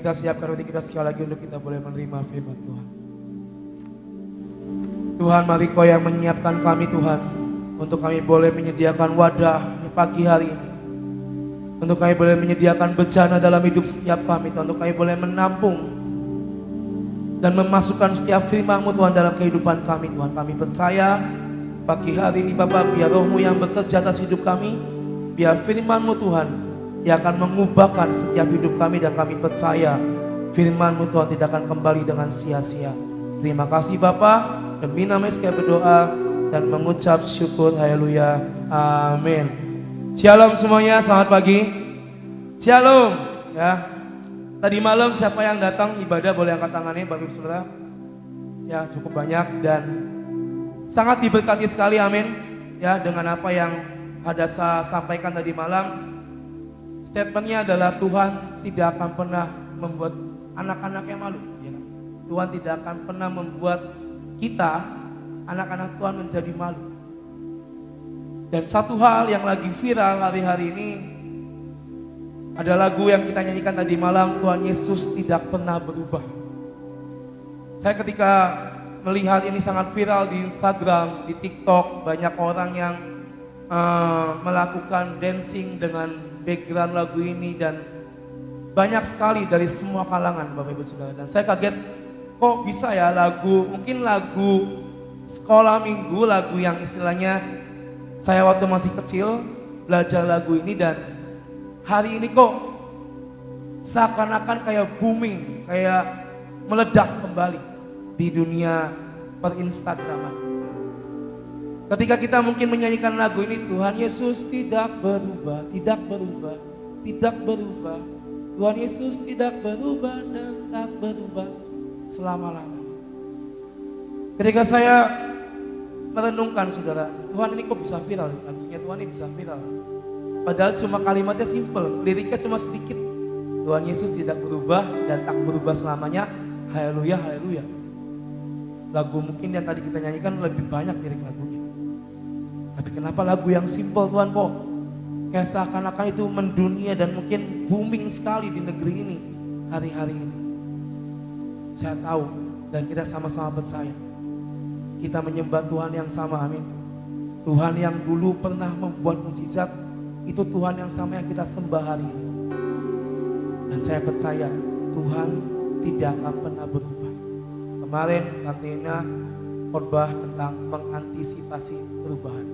kita siapkan hati kita sekali lagi untuk kita boleh menerima firman Tuhan. Tuhan, mari Kau yang menyiapkan kami Tuhan, untuk kami boleh menyediakan wadah pagi hari ini. Untuk kami boleh menyediakan bencana dalam hidup setiap kami Tuhan. Untuk kami boleh menampung dan memasukkan setiap firman-Mu Tuhan dalam kehidupan kami Tuhan. Kami percaya pagi hari ini Bapak, biar Roh-Mu yang bekerja atas hidup kami, biar firman-Mu Tuhan yang akan mengubahkan setiap hidup kami. Dan kami percaya firman-Mu Tuhan tidak akan kembali dengan sia-sia. Terima kasih Bapak, demi nama Yesus kami berdoa dan mengucap syukur. Haleluya, amin. Shalom semuanya, selamat pagi. Shalom ya. Tadi malam siapa yang datang ibadah boleh angkat tangannya Bapak Ibu Saudara. Ya, cukup banyak dan sangat diberkati sekali, amin. Ya, dengan apa yang ada saya sampaikan tadi malam. Statementnya adalah Tuhan tidak akan pernah membuat anak-anaknya malu. Ya. Tuhan tidak akan pernah membuat kita, anak-anak Tuhan, menjadi malu. Dan satu hal yang lagi viral hari-hari ini, ada lagu yang kita nyanyikan tadi malam, Tuhan Yesus tidak pernah berubah. Saya ketika melihat ini sangat viral di Instagram, di TikTok, banyak orang yang melakukan dancing dengan background lagu ini dan banyak sekali dari semua kalangan Bapak Ibu Saudara. Dan saya kaget, kok bisa ya lagu, mungkin lagu sekolah minggu, lagu yang istilahnya saya waktu masih kecil belajar lagu ini, dan hari ini kok seakan-akan kayak booming, kayak meledak kembali di dunia per-instagraman. Ketika kita mungkin menyanyikan lagu ini, Tuhan Yesus tidak berubah, tidak berubah, tidak berubah. Tuhan Yesus tidak berubah dan tak berubah selama-lamanya. Ketika saya merenungkan saudara, Tuhan ini kok bisa viral, lagunya Tuhan ini bisa viral. Padahal cuma kalimatnya simple, liriknya cuma sedikit. Tuhan Yesus tidak berubah dan tak berubah selamanya. Haleluya, haleluya. Lagu mungkin yang tadi kita nyanyikan lebih banyak lirik lagunya. Tapi kenapa lagu yang simple Tuhan kok kayak seakan-akan itu mendunia dan mungkin booming sekali di negeri ini hari-hari ini. Saya tahu dan kita sama-sama percaya. Kita menyembah Tuhan yang sama, amin. Tuhan yang dulu pernah membuat mukjizat, itu Tuhan yang sama yang kita sembah hari ini. Dan saya percaya Tuhan tidak akan pernah berubah. Kemarin katanya khotbah tentang mengantisipasi perubahan.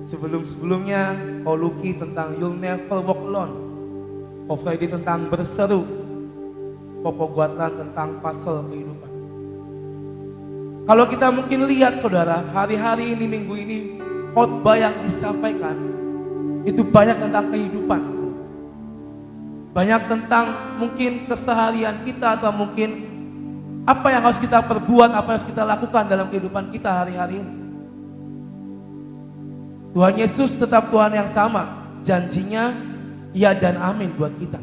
Sebelum-sebelumnya Lucky tentang You'll Never Walk Alone, Freddy tentang berseru, Popo Guatlan tentang puzzle kehidupan. Kalau kita mungkin lihat saudara, hari-hari ini, minggu ini, khotbah yang disampaikan itu banyak tentang kehidupan. Banyak tentang mungkin keseharian kita atau mungkin apa yang harus kita perbuat, apa yang harus kita lakukan dalam kehidupan kita hari-hari ini. Tuhan Yesus tetap Tuhan yang sama, janjinya ya dan amin buat kita.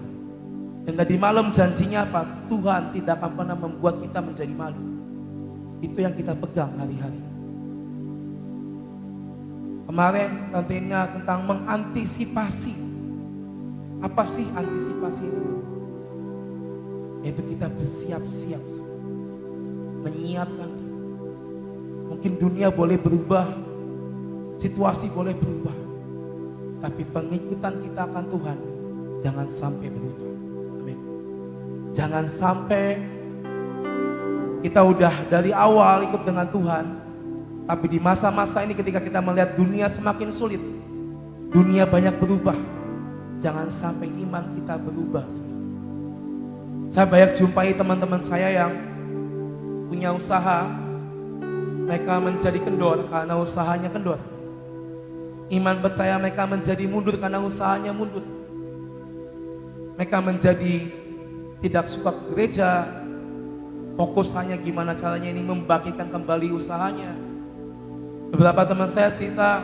Dan tadi malam janjinya apa? Tuhan tidak akan pernah membuat kita menjadi malu. Itu yang kita pegang hari-hari. Kemarin kontennya tentang mengantisipasi. Apa sih antisipasi itu? Yaitu kita bersiap-siap, menyiapkan. Mungkin dunia boleh berubah, situasi boleh berubah, tapi pengikutan kita akan Tuhan jangan sampai berubah. Amin. Jangan sampai kita udah dari awal ikut dengan Tuhan, tapi di masa-masa ini ketika kita melihat dunia semakin sulit, dunia banyak berubah, jangan sampai iman kita berubah. Saya banyak jumpai teman-teman saya yang punya usaha, mereka menjadi kendor karena usahanya kendor. Iman percaya mereka menjadi mundur karena usahanya mundur. Mereka menjadi tidak suka ke gereja, fokus hanya gimana caranya ini membagikan kembali usahanya. Beberapa teman saya cerita,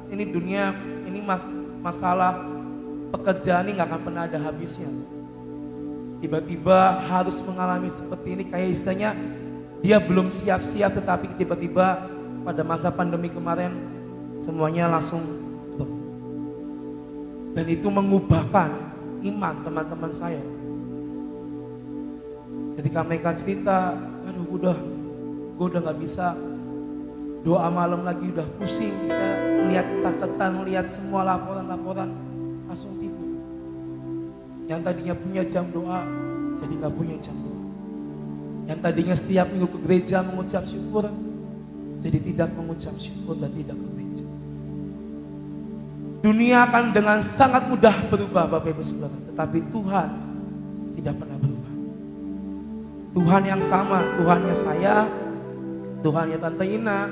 ini dunia, ini masalah pekerjaan ini gak akan pernah ada habisnya. Tiba-tiba harus mengalami seperti ini, kayak istilahnya dia belum siap-siap, tetapi tiba-tiba pada masa pandemi kemarin semuanya langsung drop. Dan itu mengubahkan iman teman-teman saya. Ketika mereka cerita, aduh gue udah gak bisa doa malam lagi, udah pusing. Saya melihat catatan, melihat semua laporan-laporan, langsung tidur. Yang tadinya punya jam doa, jadi gak punya jam doa. Yang tadinya setiap minggu ke gereja mengucap syukur, jadi tidak mengucap syukur dan tidak ke gereja. Dunia akan dengan sangat mudah berubah Bapak Ibu Saudara, tetapi Tuhan tidak pernah berubah. Tuhan yang sama, Tuhannya saya, Tuhannya Tante Ina,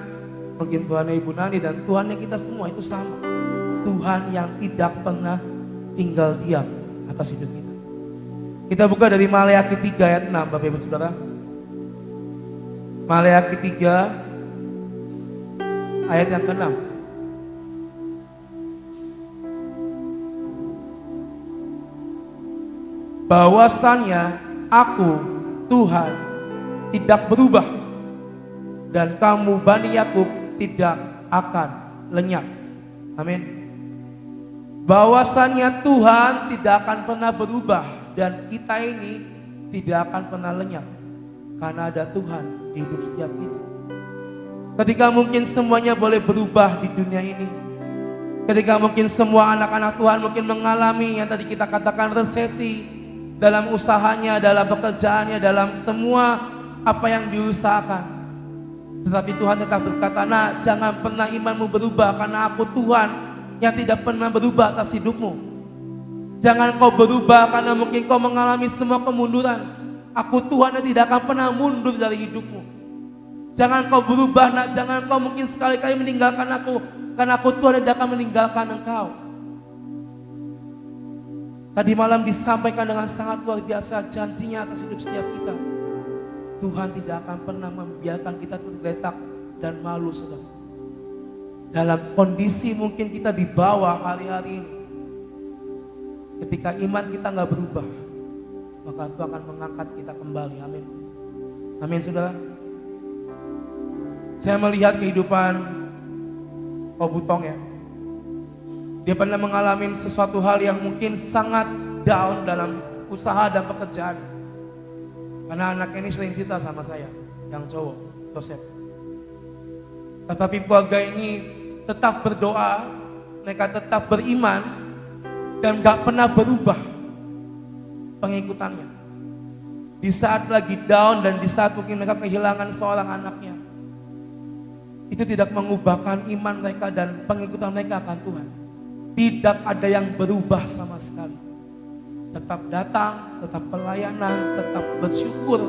mungkin Tuhannya Ibu Nani, dan Tuhannya kita semua itu sama. Tuhan yang tidak pernah tinggal diam atas hidup kita. Kita buka dari Maleakhi 3 ayat 6 Bapak Ibu Saudara. Maleakhi 3 ayat yang ke-6. Bahwasannya aku Tuhan tidak berubah dan kamu Bani Yakub tidak akan lenyap. Amin. Bahwasannya Tuhan tidak akan pernah berubah dan kita ini tidak akan pernah lenyap karena ada Tuhan di hidup setiap kita. Ketika mungkin semuanya boleh berubah di dunia ini, ketika mungkin semua anak-anak Tuhan mungkin mengalami yang tadi kita katakan resesi dalam usahanya, dalam pekerjaannya, dalam semua apa yang diusahakan, tetapi Tuhan tetap berkata, nah jangan pernah imanmu berubah karena aku Tuhan yang tidak pernah berubah atas hidupmu. Jangan kau berubah karena mungkin kau mengalami semua kemunduran. Aku Tuhan yang tidak akan pernah mundur dari hidupmu. Jangan kau berubah, nak, jangan kau mungkin sekali-kali meninggalkan aku, karena aku Tuhan yang tidak akan meninggalkan engkau. Tadi malam disampaikan dengan sangat luar biasa janjinya atas hidup setiap kita. Tuhan tidak akan pernah membiarkan kita tergeletak dan malu, saudara. Dalam kondisi mungkin kita di bawah hari-hari ini, ketika iman kita nggak berubah, maka Tuhan akan mengangkat kita kembali. Amin. Amin, saudara. Saya melihat kehidupan Kobutong ya. Dia pernah mengalami sesuatu hal yang mungkin sangat down dalam usaha dan pekerjaan. Karena anaknya ini sering cerita sama saya, yang cowok, Joseph. Tetapi keluarga ini tetap berdoa, mereka tetap beriman, dan gak pernah berubah pengikutannya. Di saat lagi down dan di saat mungkin mereka kehilangan seorang anaknya, itu tidak mengubahkan iman mereka dan pengikutan mereka akan Tuhan. Tidak ada yang berubah sama sekali. Tetap datang, tetap pelayanan, tetap bersyukur,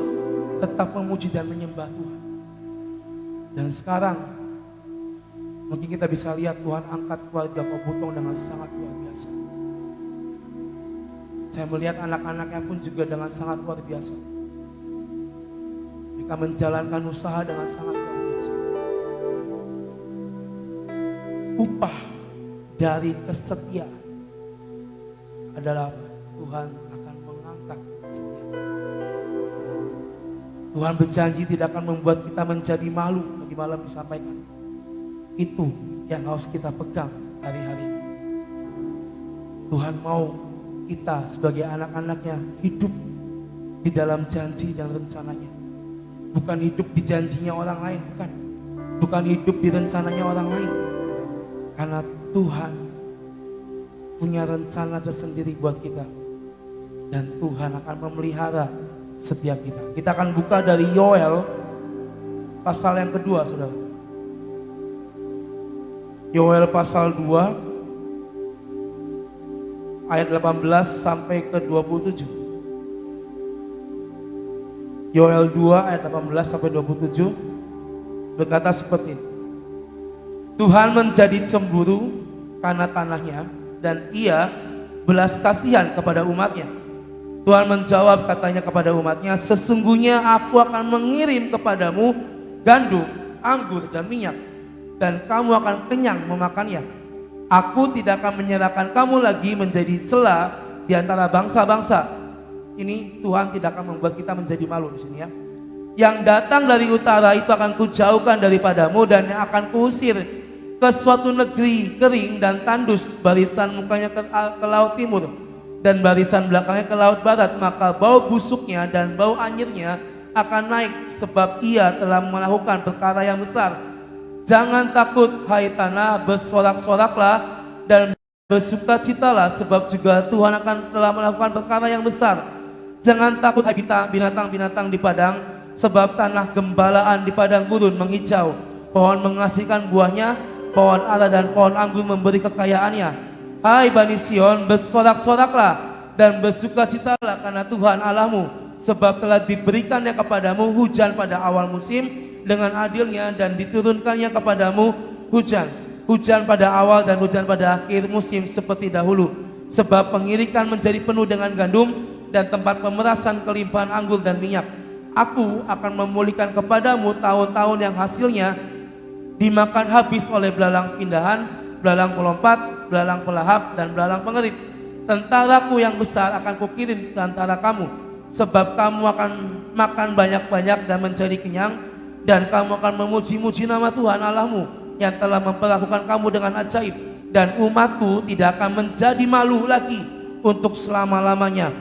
tetap memuji dan menyembah Tuhan. Dan sekarang mungkin kita bisa lihat Tuhan angkat keluarga Kobutong dengan sangat luar biasa. Saya melihat anak-anaknya pun juga dengan sangat luar biasa. Mereka menjalankan usaha dengan sangat luar biasa. Upah dari kesetiaan adalah Tuhan akan mengangkat kesetiaan. Tuhan berjanji tidak akan membuat kita menjadi malu. Tadi malam disampaikan. Itu yang harus kita pegang hari-hari ini. Tuhan mau kita sebagai anak-anaknya hidup di dalam janji dan rencananya. Bukan hidup di janjinya orang lain, bukan. Bukan hidup di rencananya orang lain. Karena Tuhan punya rencana tersendiri buat kita. Dan Tuhan akan memelihara setiap kita. Kita akan buka dari Yoel pasal yang kedua, saudara. Yoel pasal 2 ayat 18 sampai ke 27. Yoel 2 ayat 18 sampai 27 berkata seperti ini. Tuhan menjadi cemburu karena tanahnya dan ia belas kasihan kepada umatnya. Tuhan menjawab katanya kepada umatnya, sesungguhnya aku akan mengirim kepadamu gandum, anggur dan minyak dan kamu akan kenyang memakannya. Aku tidak akan menyerahkan kamu lagi menjadi cela di antara bangsa-bangsa. Ini Tuhan tidak akan membuat kita menjadi malu di sini ya. Yang datang dari utara itu akan kujauhkan daripadamu dan yang akan kuusir ke suatu negeri kering dan tandus, barisan mukanya ke laut timur. dan barisan belakangnya ke laut barat, maka bau busuknya dan bau anyirnya akan naik, sebab ia telah melakukan perkara yang besar. Jangan takut hai tanah, bersorak-soraklah dan bersukacitalah, sebab juga Tuhan akan telah melakukan perkara yang besar. Jangan takut hai binatang-binatang di padang, sebab tanah gembalaan di padang gurun menghijau. Pohon menghasilkan buahnya, pohon ara dan pohon anggur memberi kekayaannya. Hai Bani Sion, bersorak-soraklah dan bersukacitalah karena Tuhan Allahmu, sebab telah diberikannya kepadamu hujan pada awal musim dengan adilnya, dan diturunkannya kepadamu hujan pada awal dan hujan pada akhir musim seperti dahulu. Sebab pengirikan menjadi penuh dengan gandum, dan tempat pemerasan kelimpahan anggur dan minyak. Aku akan memulihkan kepadamu tahun-tahun yang hasilnya dimakan habis oleh belalang pindahan, belalang pelompat, belalang pelahap, dan belalang pengerit. Tentaraku yang besar akan kukirim ke antara kamu, sebab kamu akan makan banyak-banyak dan menjadi kenyang, dan kamu akan memuji-muji nama Tuhan Allahmu yang telah memperlakukan kamu dengan ajaib, dan umatku tidak akan menjadi malu lagi untuk selama-lamanya.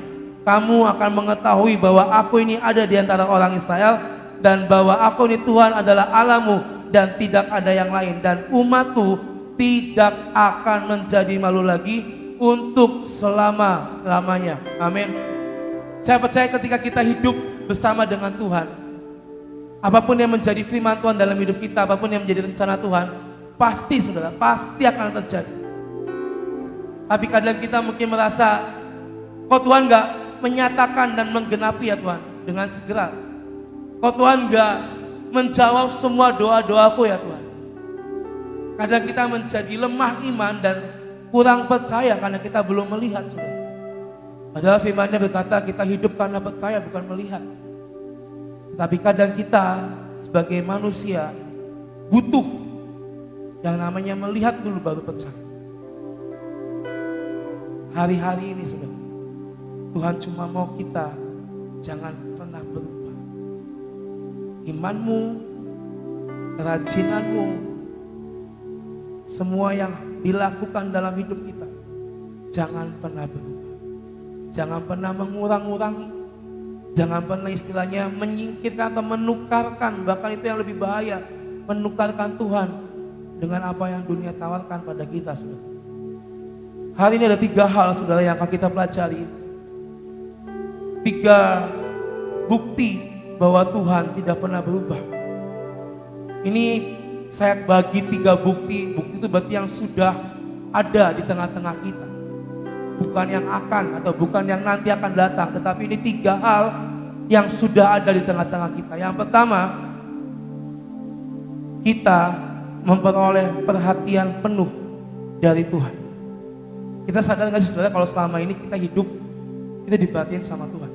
Kamu akan mengetahui bahwa aku ini ada di antara orang Israel, dan bahwa aku ini Tuhan adalah Allahmu dan tidak ada yang lain, dan umatku tidak akan menjadi malu lagi untuk selama-lamanya. Amin. Saya percaya ketika kita hidup bersama dengan Tuhan, apapun yang menjadi firman Tuhan dalam hidup kita, apapun yang menjadi rencana Tuhan, pasti saudara, pasti akan terjadi. Tapi kadang kita mungkin merasa, kok Tuhan gak menyatakan dan menggenapi ya Tuhan dengan segera. Kok Tuhan gak menjawab semua doa-doaku ya Tuhan. Kadang kita menjadi lemah iman dan kurang percaya karena kita belum melihat saudara. Padahal firman-Nya berkata kita hidup karena percaya bukan melihat. Tapi kadang kita sebagai manusia butuh yang namanya melihat dulu baru percaya. Hari-hari ini saudara, Tuhan cuma mau kita jangan pernah berubah. Imanmu, kerajinanmu, semua yang dilakukan dalam hidup kita jangan pernah berubah. Jangan pernah mengurang-urangi. Jangan pernah istilahnya menyingkirkan atau menukarkan, bahkan itu yang lebih bahaya, menukarkan Tuhan dengan apa yang dunia tawarkan pada kita saudara. Hari ini ada 3 hal saudara yang akan kita pelajari. 3 bukti bahwa Tuhan tidak pernah berubah. Ini saya bagi 3 bukti. Bukti itu berarti yang sudah ada di tengah-tengah kita. Bukan yang akan atau bukan yang nanti akan datang. Tetapi ini 3 hal yang sudah ada di tengah-tengah kita. Yang pertama, kita memperoleh perhatian penuh dari Tuhan. Kita sadar gak sih saudara kalau selama ini kita hidup, kita diperhatiin sama Tuhan.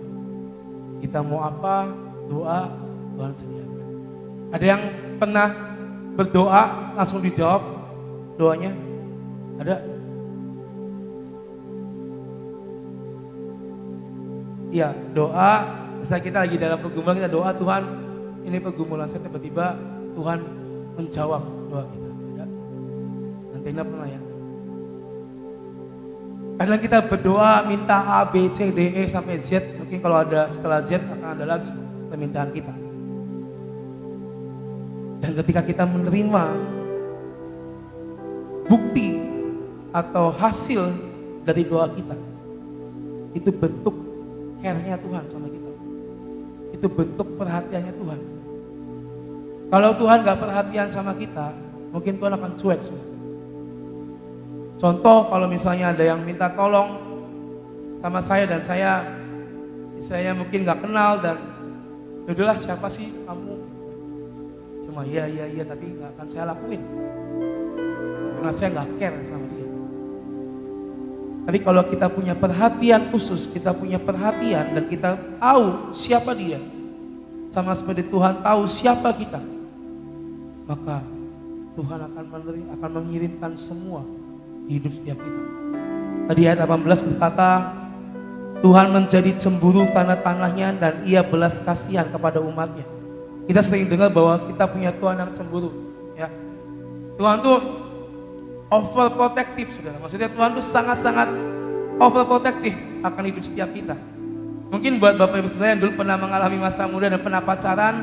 Kita mau apa, doa, Tuhan sediakan. Ada yang pernah berdoa langsung dijawab doanya? Ada? Iya, doa, misalnya kita lagi dalam pergumulan, kita doa, Tuhan ini pergumulan saya, tiba-tiba Tuhan menjawab doa kita. Ada? Nanti pernah ya? Kadang kita berdoa minta A, B, C, D, E sampai Z. Mungkin kalau ada setelah Z akan ada lagi permintaan kita. Dan ketika kita menerima bukti atau hasil dari doa kita, itu bentuk care-nya Tuhan sama kita. Itu bentuk perhatiannya Tuhan. Kalau Tuhan gak perhatian sama kita, mungkin Tuhan akan cuek semua. Contoh kalau misalnya ada yang minta tolong sama saya dan saya mungkin gak kenal dan udahlah siapa sih kamu? Cuma iya tapi gak akan saya lakuin. Karena saya gak care sama dia. Tapi kalau kita punya perhatian khusus, kita punya perhatian dan kita tahu siapa dia. Sama seperti Tuhan tahu siapa kita. Maka Tuhan akan mengirimkan semua hidup setiap kita. Tadi ayat 18 berkata, Tuhan menjadi cemburu karena tanahnya dan ia belas kasihan kepada umatnya. Kita sering dengar bahwa kita punya Tuhan yang cemburu. Ya. Tuhan tuh overprotective saudara. Maksudnya Tuhan tuh sangat-sangat overprotective. akan hidup setiap kita. Mungkin buat Bapak Ibu Saudara yang dulu pernah mengalami masa muda dan pernah pacaran,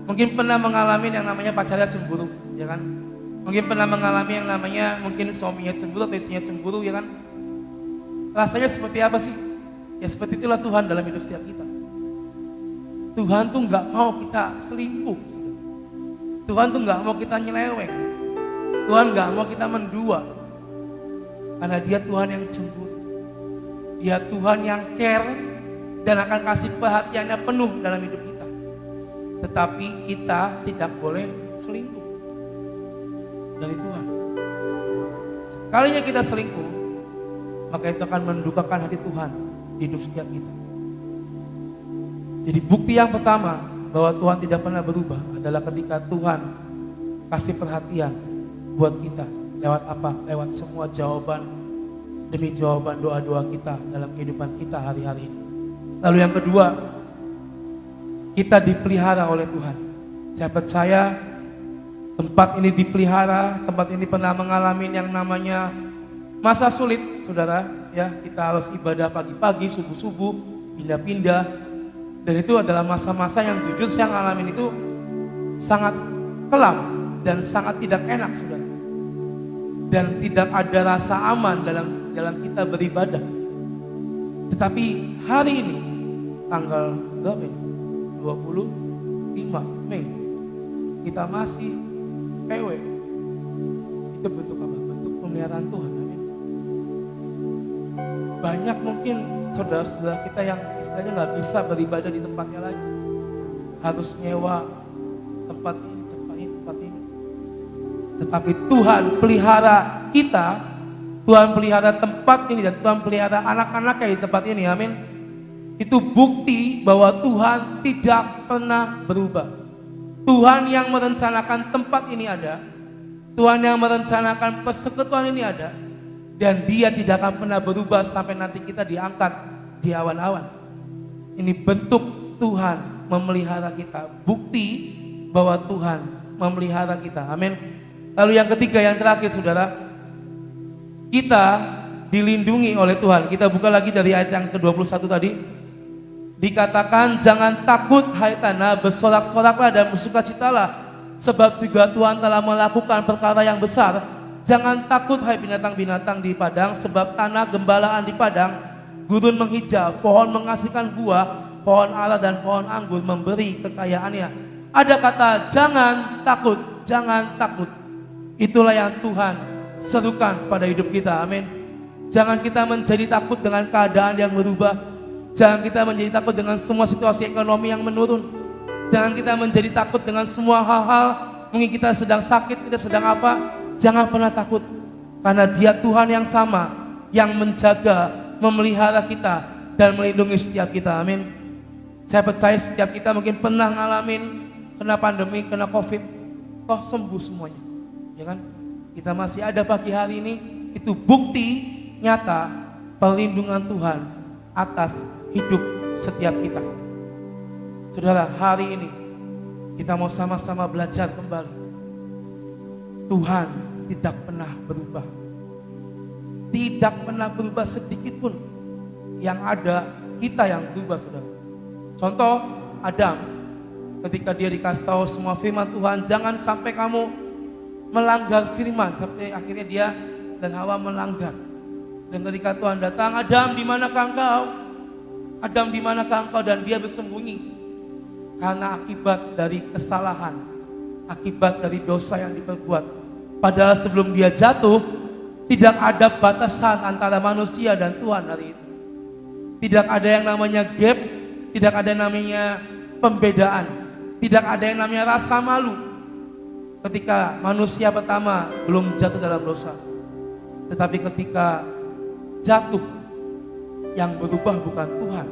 mungkin pernah mengalami yang namanya pacarnya cemburu, ya kan? Mungkin pernah mengalami yang namanya mungkin suaminya cemburu atau istrinya cemburu, ya kan? Rasanya seperti apa sih? Ya seperti itulah Tuhan dalam hidup setiap kita. Tuhan tuh nggak mau kita selingkuh. Tuhan tuh nggak mau kita nyeleweng. Tuhan nggak mau kita mendua. Karena dia Tuhan yang cemburu. Dia Tuhan yang care dan akan kasih perhatiannya penuh dalam hidup kita. Tetapi kita tidak boleh selingkuh dari Tuhan. Sekalinya kita selingkuh, maka itu akan mendukakan hati Tuhan di hidup setiap kita. Jadi bukti yang pertama bahwa Tuhan tidak pernah berubah adalah ketika Tuhan kasih perhatian buat kita. Lewat apa? Lewat semua jawaban demi jawaban doa-doa kita dalam kehidupan kita hari-hari ini. Lalu yang kedua, kita dipelihara oleh Tuhan. Saya percaya tempat ini dipelihara, tempat ini pernah mengalami yang namanya masa sulit, saudara. Ya, kita harus ibadah pagi-pagi, subuh-subuh, pindah-pindah. Dan itu adalah masa-masa yang jujur saya ngalamin itu sangat kelam dan sangat tidak enak, saudara. Dan tidak ada rasa aman dalam kita beribadah. Tetapi hari ini, tanggal berapa ini? 25 Mei, kita masih PW. Itu bentuk apa? Bentuk pemeliharaan Tuhan. Amin. Banyak mungkin saudara-saudara kita yang istilahnya nggak bisa beribadah di tempatnya lagi. Harus nyewa tempat ini. Tetapi Tuhan pelihara kita, Tuhan pelihara tempat ini dan Tuhan pelihara anak-anaknya di tempat ini, amin. Itu bukti bahwa Tuhan tidak pernah berubah. Tuhan yang merencanakan tempat ini ada, Tuhan yang merencanakan persekutuan ini ada, dan Dia tidak akan pernah berubah sampai nanti kita diangkat di awan-awan. Ini bentuk Tuhan memelihara kita, bukti bahwa Tuhan memelihara kita, amin. Lalu yang ketiga, yang terakhir, saudara, kita dilindungi oleh Tuhan. Kita buka lagi dari ayat yang ke-21 tadi. Dikatakan, jangan takut hai tanah, bersorak-soraklah dan bersukacitalah, sebab juga Tuhan telah melakukan perkara yang besar. Jangan takut hai binatang-binatang di padang, sebab tanah gembalaan di padang, gurun menghijau, pohon menghasilkan buah, pohon ara dan pohon anggur memberi kekayaannya. Ada kata jangan takut, jangan takut. Itulah yang Tuhan serukan pada hidup kita, amin. Jangan kita menjadi takut dengan keadaan yang berubah. Jangan kita menjadi takut dengan semua situasi ekonomi yang menurun. Jangan kita menjadi takut dengan semua hal-hal. Mungkin kita sedang sakit, kita sedang apa. Jangan pernah takut. Karena Dia Tuhan yang sama, yang menjaga, memelihara kita, dan melindungi setiap kita, amin. Saya percaya setiap kita mungkin pernah ngalamin kena pandemi, kena COVID, toh sembuh semuanya. Ya kan? Kita masih ada pagi hari ini, itu bukti nyata perlindungan Tuhan atas hidup setiap kita. Saudara, hari ini kita mau sama-sama belajar kembali. Tuhan tidak pernah berubah. Tidak pernah berubah sedikit pun. Yang ada kita yang berubah, saudara. Contoh Adam, ketika dia dikasih tahu semua firman Tuhan, jangan sampai kamu melanggar firman, sampai akhirnya dia dan Hawa melanggar. Dan ketika Tuhan datang, Adam, di manakah engkau? Adam, di manakah engkau? Dan dia bersembunyi. Karena akibat dari kesalahan, akibat dari dosa yang diperbuat. Padahal sebelum dia jatuh, tidak ada batasan antara manusia dan Tuhan hari itu. Tidak ada yang namanya gap, tidak ada yang namanya pembedaan, tidak ada yang namanya rasa malu. Ketika manusia pertama belum jatuh dalam dosa. Tetapi ketika jatuh, yang berubah bukan Tuhan.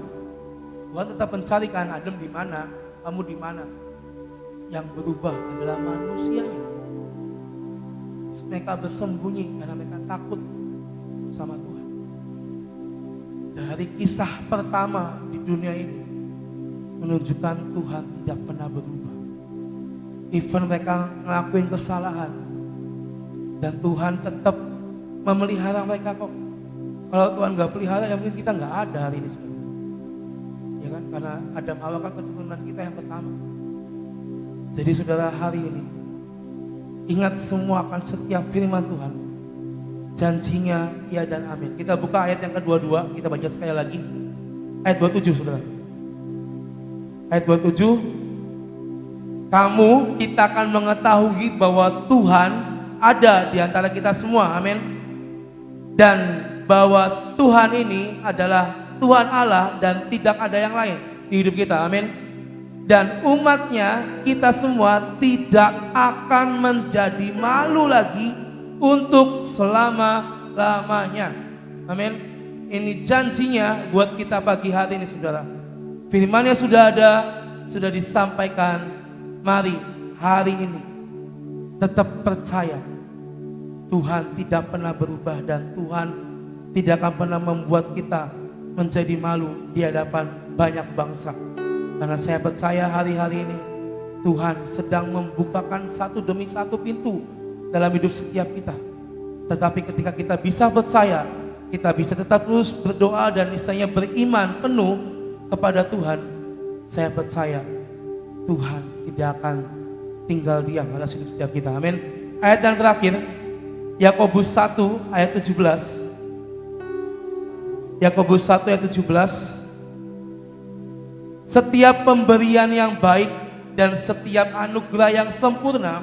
Tuhan tetap mencarikan, Adam di mana, kamu di mana. Yang berubah adalah manusianya. Mereka bersembunyi karena mereka takut sama Tuhan. Dari kisah pertama di dunia ini menunjukkan Tuhan tidak pernah berubah. Even mereka ngelakuin kesalahan, dan Tuhan tetap memelihara mereka kok. Kalau Tuhan gak pelihara ya mungkin kita gak ada hari ini sebenarnya. Ya kan? Karena Adam Hawa kan keturunan kita yang pertama. Jadi saudara, hari ini ingat semua akan setiap firman Tuhan. Janjinya ya dan amin. Kita buka ayat yang kedua, kita baca sekali lagi. Ayat 27 saudara. Ayat 27. Kita akan mengetahui bahwa Tuhan ada di antara kita semua. Amin. Dan bahwa Tuhan ini adalah Tuhan Allah dan tidak ada yang lain di hidup kita. Amin. Dan umatnya kita semua tidak akan menjadi malu lagi untuk selama-lamanya. Amin. Ini janjinya buat kita pagi hari ini saudara. Firman-Nya sudah ada, sudah disampaikan. Mari hari ini tetap percaya Tuhan tidak pernah berubah dan Tuhan tidak akan pernah membuat kita menjadi malu di hadapan banyak bangsa. Karena saya percaya hari-hari ini Tuhan sedang membukakan satu demi satu pintu dalam hidup setiap kita. Tetapi ketika kita bisa percaya, kita bisa tetap terus berdoa dan istilahnya beriman penuh kepada Tuhan, saya percaya Tuhan tidak akan tinggal diam atas hidup setiap kita. Amin. Ayat yang terakhir, Yakobus 1 ayat 17. Yakobus 1 ayat 17. Setiap pemberian yang baik dan setiap anugerah yang sempurna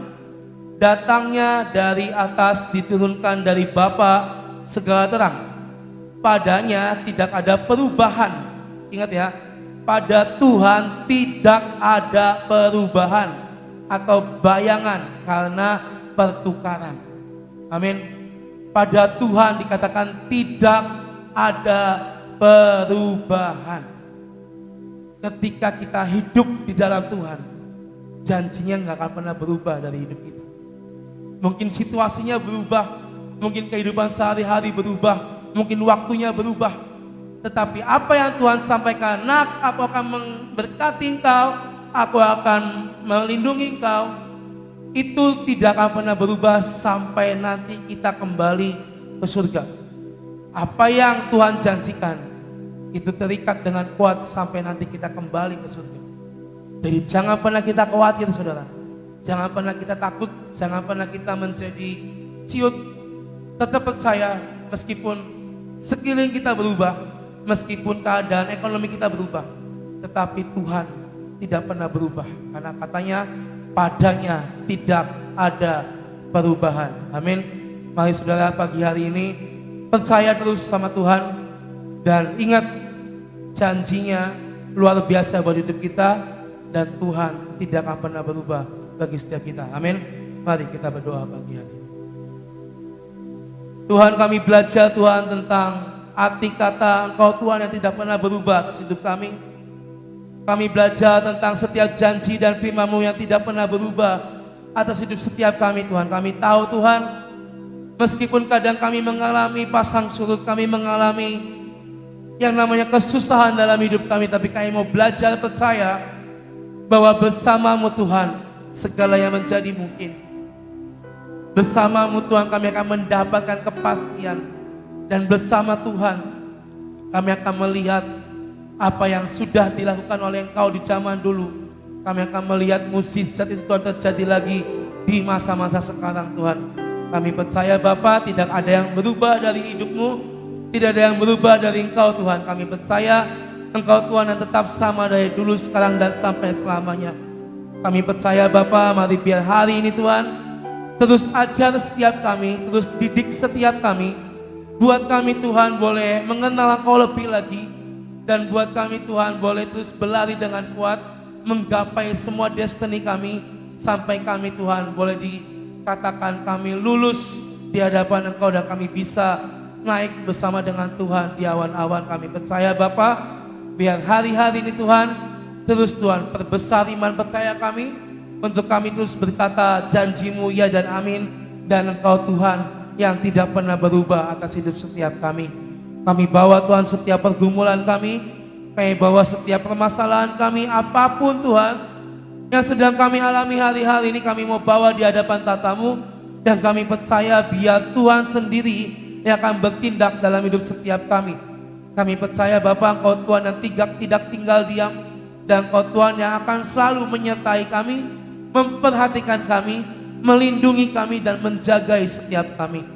datangnya dari atas, diturunkan dari Bapa segala terang. Padanya tidak ada perubahan. Ingat ya, pada Tuhan tidak ada perubahan atau bayangan karena pertukaran. Amin. Pada Tuhan dikatakan tidak ada perubahan. Ketika kita hidup di dalam Tuhan, janjinya gak akan pernah berubah dari hidup kita. Mungkin situasinya berubah, mungkin kehidupan sehari-hari berubah, mungkin waktunya berubah. Tetapi apa yang Tuhan sampaikan, nak, aku akan memberkati engkau, aku akan melindungi engkau, itu tidak akan pernah berubah sampai nanti kita kembali ke surga. Apa yang Tuhan janjikan, itu terikat dengan kuat sampai nanti kita kembali ke surga. Jadi jangan pernah kita khawatir saudara, jangan pernah kita takut, jangan pernah kita menjadi ciut. Tetap percaya meskipun sekeliling kita berubah, meskipun keadaan ekonomi kita berubah, tetapi Tuhan tidak pernah berubah. Karena katanya padanya tidak ada perubahan. Amin. Mari saudara pagi hari ini percaya terus sama Tuhan. Dan ingat janjinya luar biasa buat hidup kita. Dan Tuhan tidak akan pernah berubah bagi setiap kita. Amin. Mari kita berdoa pagi hari ini. Tuhan, kami belajar Tuhan tentang arti kata Engkau Tuhan yang tidak pernah berubah atas hidup kami. Kami belajar tentang setiap janji dan firman-Mu yang tidak pernah berubah atas hidup setiap kami Tuhan. Kami tahu Tuhan, meskipun kadang kami mengalami pasang surut, kami mengalami yang namanya kesusahan dalam hidup kami, tapi kami mau belajar percaya bahwa bersama-Mu Tuhan segala yang menjadi mungkin. Bersama-Mu Tuhan kami akan mendapatkan kepastian. Dan bersama Tuhan kami akan melihat apa yang sudah dilakukan oleh Engkau di zaman dulu. Kami akan melihat mukjizat itu Tuhan terjadi lagi di masa-masa sekarang Tuhan. Kami percaya Bapa, tidak ada yang berubah dari hidup-Mu, tidak ada yang berubah dari Engkau Tuhan. Kami percaya Engkau Tuhan yang tetap sama dari dulu, sekarang dan sampai selamanya. Kami percaya Bapa, mari biar hari ini Tuhan terus ajar setiap kami, terus didik setiap kami. Buat kami Tuhan boleh mengenal Engkau lebih lagi. Dan buat kami Tuhan boleh terus berlari dengan kuat, menggapai semua destiny kami. Sampai kami Tuhan boleh dikatakan kami lulus di hadapan Engkau. Dan kami bisa naik bersama dengan Tuhan di awan-awan. Kami percaya Bapa, biar hari-hari ini Tuhan terus Tuhan perbesar iman percaya kami, untuk kami terus berkata janji-Mu ya dan amin. Dan Engkau Tuhan yang tidak pernah berubah atas hidup setiap kami. Kami bawa Tuhan setiap pergumulan kami bawa setiap permasalahan kami, apapun Tuhan yang sedang kami alami hari-hari ini, kami mau bawa di hadapan tata-Mu. Dan kami percaya biar Tuhan sendiri yang akan bertindak dalam hidup setiap kami. Kami percaya Bapa, Engkau Tuhan yang tidak tinggal diam, dan Engkau Tuhan yang akan selalu menyertai kami, memperhatikan kami, melindungi kami dan menjagai setiap kami.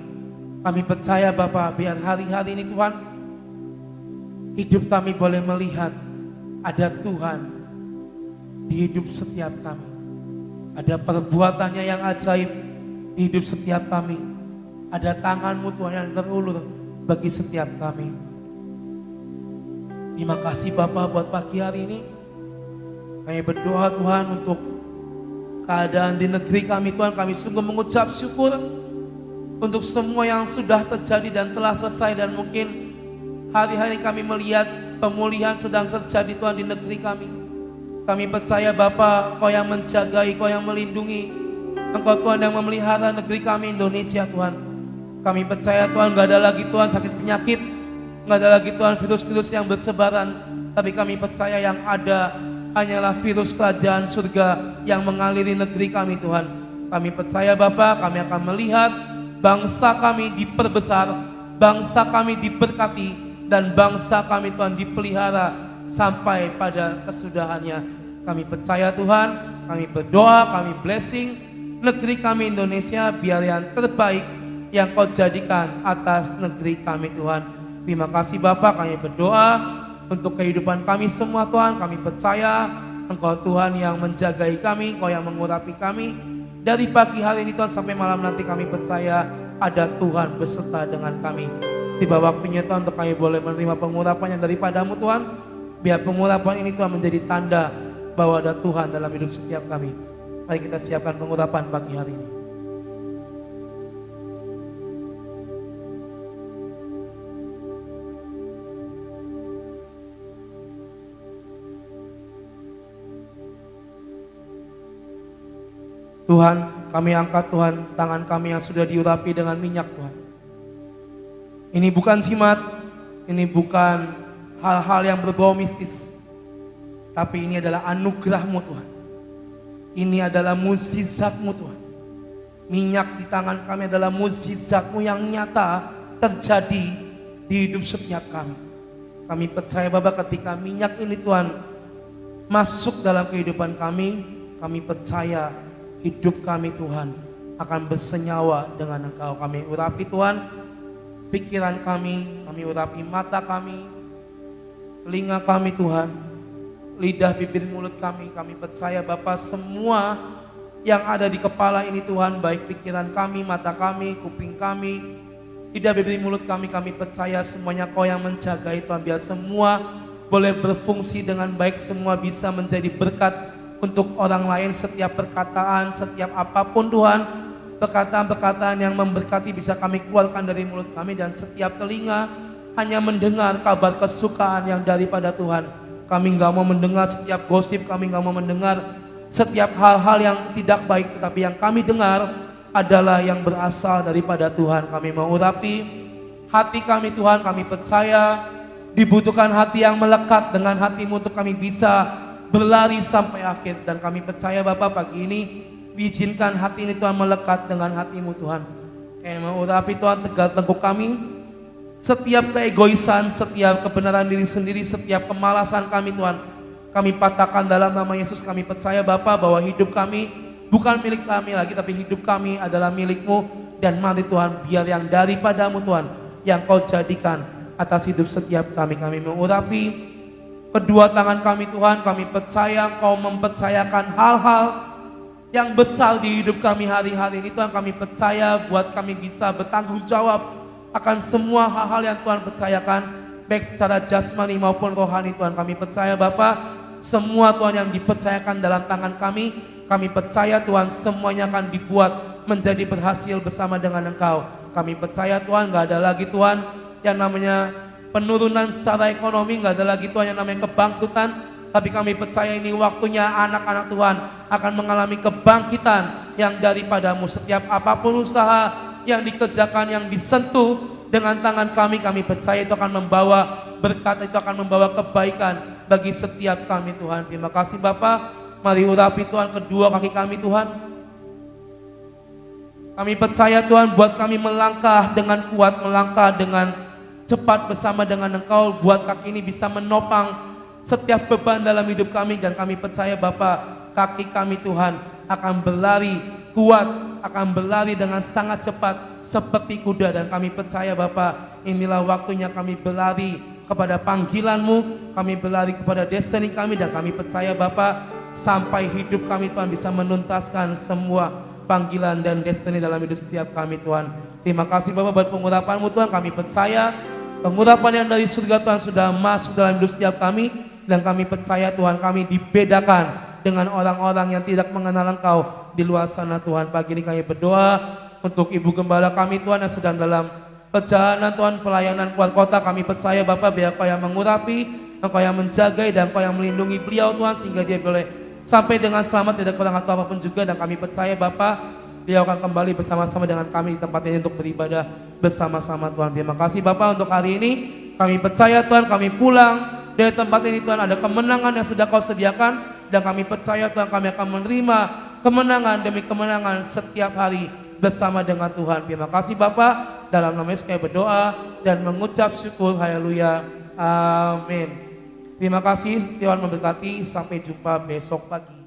Kami percaya Bapa, biar hari-hari ini Tuhan, hidup kami boleh melihat ada Tuhan di hidup setiap kami. Ada perbuatannya yang ajaib di hidup setiap kami. Ada tangan-Mu Tuhan yang terulur bagi setiap kami. Terima kasih Bapa buat pagi hari ini. Kami berdoa Tuhan untuk keadaan di negeri kami Tuhan. Kami sungguh mengucap syukur untuk semua yang sudah terjadi dan telah selesai. Dan mungkin hari-hari kami melihat pemulihan sedang terjadi Tuhan di negeri kami. Kami percaya Bapa, Kau yang menjagai, Kau yang melindungi. Engkau Tuhan yang memelihara negeri kami Indonesia Tuhan. Kami percaya Tuhan gak ada lagi Tuhan sakit penyakit, gak ada lagi Tuhan virus-virus yang bersebaran. Tapi kami percaya yang ada hanyalah virus kerajaan surga yang mengaliri negeri kami Tuhan. Kami percaya Bapa, kami akan melihat bangsa kami diperbesar, bangsa kami diberkati, dan bangsa kami Tuhan dipelihara sampai pada kesudahannya. Kami percaya Tuhan, kami berdoa, kami blessing negeri kami Indonesia, biar yang terbaik yang Kau jadikan atas negeri kami Tuhan. Terima kasih Bapa, kami berdoa untuk kehidupan kami semua Tuhan. Kami percaya Engkau Tuhan yang menjagai kami, Kau yang mengurapi kami. Dari pagi hari ini Tuhan sampai malam nanti, kami percaya ada Tuhan beserta dengan kami. Tiba waktunya Tuhan untuk kami boleh menerima pengurapan yang daripada-Mu Tuhan. Biar pengurapan ini Tuhan menjadi tanda bahwa ada Tuhan dalam hidup setiap kami. Mari kita siapkan pengurapan pagi hari ini. Tuhan, kami angkat Tuhan tangan kami yang sudah diurapi dengan minyak Tuhan. Ini bukan jimat, ini bukan hal-hal yang berbau mistis, tapi ini adalah anugerah-Mu Tuhan. Ini adalah mukjizat-Mu Tuhan. Minyak di tangan kami adalah mukjizat-Mu yang nyata terjadi di hidup setiap kami. Kami percaya Bapa, ketika minyak ini Tuhan masuk dalam kehidupan kami, kami percaya hidup kami Tuhan akan bersenyawa dengan Engkau. Kami urapi Tuhan pikiran kami urapi mata kami, telinga kami Tuhan, lidah, bibir, mulut kami. Kami percaya Bapa, semua yang ada di kepala ini Tuhan, baik pikiran kami, mata kami, kuping kami, lidah, bibir, mulut kami percaya semuanya Kau yang menjagai Tuhan. Biar semua boleh berfungsi dengan baik, semua bisa menjadi berkat untuk orang lain. Setiap perkataan, setiap apapun Tuhan, perkataan-perkataan yang memberkati bisa kami keluarkan dari mulut kami. Dan setiap telinga hanya mendengar kabar kesukaan yang daripada Tuhan. Kami gak mau mendengar setiap gosip, kami gak mau mendengar setiap hal-hal yang tidak baik. Tetapi yang kami dengar adalah yang berasal daripada Tuhan. Kami mau urapi hati kami Tuhan. Kami percaya dibutuhkan hati yang melekat dengan hati-Mu untuk kami bisa berlari sampai akhir. Dan kami percaya Bapak, pagi ini izinkan hati ini Tuhan melekat dengan hati-Mu Tuhan. Kami mau urapi Tuhan Tegar Tengkuk kami, setiap keegoisan, setiap kebenaran diri sendiri, setiap kemalasan kami Tuhan, kami patahkan dalam nama Yesus. Kami percaya Bapak bahwa hidup kami bukan milik kami lagi, tapi hidup kami adalah milik-Mu. Dan mari Tuhan, biar yang daripada-Mu Tuhan yang Kau jadikan atas hidup setiap kami. Kami mengurapi kedua tangan kami Tuhan. Kami percaya Kau mempercayakan hal-hal yang besar di hidup kami hari-hari ini Tuhan. Kami percaya buat kami bisa bertanggung jawab akan semua hal-hal yang Tuhan percayakan, baik secara jasmani maupun rohani Tuhan. Kami percaya Bapa, semua Tuhan yang dipercayakan dalam tangan kami percaya Tuhan semuanya akan dibuat menjadi berhasil bersama dengan Engkau. Kami percaya Tuhan gak ada lagi Tuhan yang namanya penurunan secara ekonomi, gak ada lagi Tuhan yang namanya kebangkitan. Tapi kami percaya ini waktunya anak-anak Tuhan akan mengalami kebangkitan yang daripada-Mu. Setiap apapun usaha yang dikerjakan, yang disentuh dengan tangan kami percaya itu akan membawa berkat, itu akan membawa kebaikan bagi setiap kami Tuhan. Terima kasih Bapa. Mari urapi Tuhan kedua kaki kami Tuhan. Kami percaya Tuhan buat kami melangkah dengan kuat, melangkah dengan cepat bersama dengan Engkau. Buat kaki ini bisa menopang setiap beban dalam hidup kami. Dan kami percaya Bapa, kaki kami Tuhan akan berlari kuat, akan berlari dengan sangat cepat seperti kuda. Dan kami percaya Bapa, inilah waktunya kami berlari kepada panggilan-Mu, kami berlari kepada destiny kami. Dan kami percaya Bapa, sampai hidup kami Tuhan bisa menuntaskan semua panggilan dan destiny dalam hidup setiap kami Tuhan. Terima kasih Bapak buat pengurapan-Mu Tuhan. Kami percaya pengurapan yang dari surga Tuhan sudah masuk dalam hidup setiap kami. Dan kami percaya Tuhan, kami dibedakan dengan orang-orang yang tidak mengenal Engkau di luar sana Tuhan. Pagi ini kami berdoa untuk Ibu Gembala kami Tuhan yang sedang dalam perjalanan Tuhan, pelayanan keluar kota. Kami percaya Bapak, biar Engkau yang mengurapi, Engkau yang menjaga, dan Engkau yang melindungi beliau Tuhan, sehingga dia boleh sampai dengan selamat, tidak kurang atau apapun juga. Dan kami percaya Bapak, dia akan kembali bersama-sama dengan kami di tempat ini untuk beribadah bersama-sama Tuhan. Terima kasih Bapak untuk hari ini. Kami percaya Tuhan, kami pulang dari tempat ini Tuhan ada kemenangan yang sudah Kau sediakan. Dan kami percaya Tuhan, kami akan menerima kemenangan demi kemenangan setiap hari bersama dengan Tuhan. Terima kasih Bapak, dalam nama Yesus kami berdoa dan mengucap syukur. Haleluya, amin. Terima kasih, Tuhan memberkati. Sampai jumpa besok pagi.